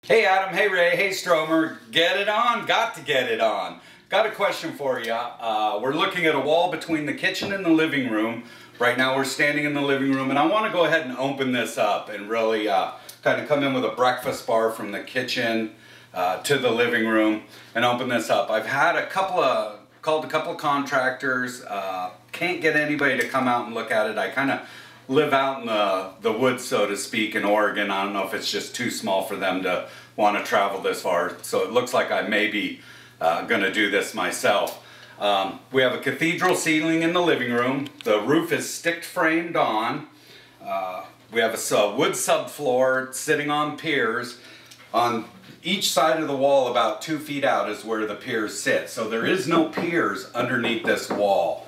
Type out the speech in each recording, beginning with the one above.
Hey Adam, hey Ray, hey Stromer, get it on, got to get it on. Got a question for you. We're looking at a wall between the kitchen and the living room. Right now we're standing in the living room and I want to go ahead and open this up and really kind of come in with a breakfast bar from the kitchen to the living room and open this up. I've had called a couple of contractors, can't get anybody to come out and look at it. I kind of live out in the woods, so to speak, in Oregon. I don't know if it's just too small for them to want to travel this far, so it looks like I may be going to do this myself. We have a cathedral ceiling in the living room. The roof is stick framed on. We have a wood subfloor sitting on piers. On each side of the wall, about 2 feet out, is where the piers sit. So there is no piers underneath this wall.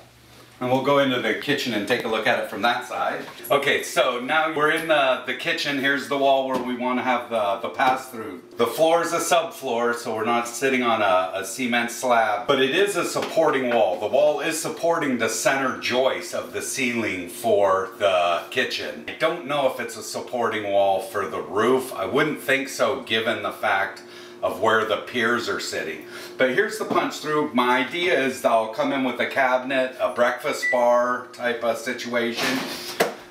And we'll go into the kitchen and take a look at it from that side. Okay, so now we're in the kitchen. Here's the wall where we want to have the pass-through. The floor is a subfloor, so we're not sitting on a cement slab, but it is a supporting wall. The wall is supporting the center joist of the ceiling for the kitchen. I don't know if it's a supporting wall for the roof. I wouldn't think so, given the fact of where the piers are sitting. But here's the punch through. My idea is that I'll come in with a cabinet, a breakfast bar type of situation.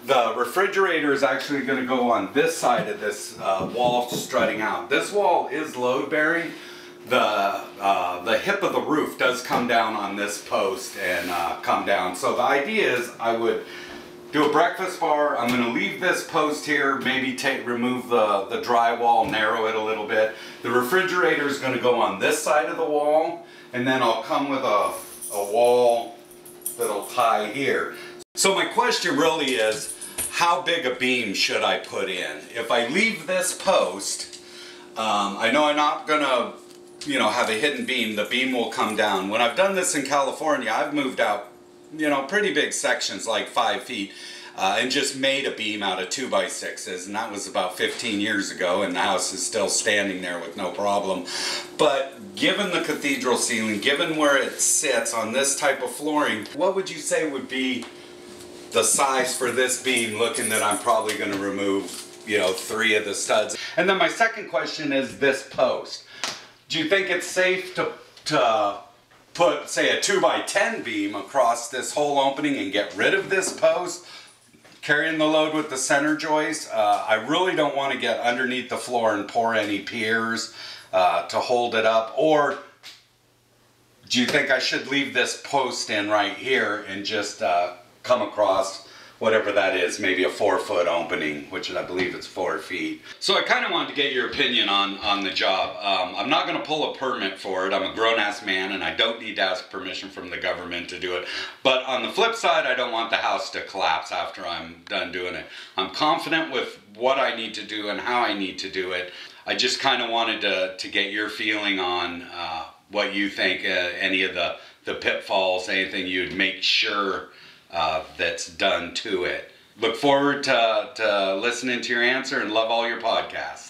The refrigerator is actually going to go on this side of this wall strutting out. This wall is load bearing. The hip of the roof does come down on this post and come down. So the idea is I would do a breakfast bar. I'm going to leave this post here, maybe remove the drywall, narrow it a little bit. The refrigerator is going to go on this side of the wall, and then I'll come with a wall that'll tie here. So my question really is, how big a beam should I put in? If I leave this post, I know I'm not going to, have a hidden beam. The beam will come down. When I've done this in California, I've moved out pretty big sections, like 5 feet, and just made a beam out of 2x6s, and that was about 15 years ago, and the house is still standing there with no problem. But given the cathedral ceiling, given where it sits on this type of flooring, what would you say would be the size for this beam, looking that I'm probably going to remove, 3 of the studs? And then my second question is this post. Do you think it's safe to put, say, a 2x10 beam across this whole opening and get rid of this post, carrying the load with the center joist? I really don't want to get underneath the floor and pour any piers to hold it up. Or do you think I should leave this post in right here and just come across whatever that is, maybe a 4-foot opening, which I believe it's 4 feet. So I kind of wanted to get your opinion on the job. I'm not going to pull a permit for it. I'm a grown-ass man and I don't need to ask permission from the government to do it. But on the flip side, I don't want the house to collapse after I'm done doing it. I'm confident with what I need to do and how I need to do it. I just kind of wanted to get your feeling on what you think, any of the pitfalls, anything you'd make sure that's done to it. Look forward to listening to your answer and love all your podcasts.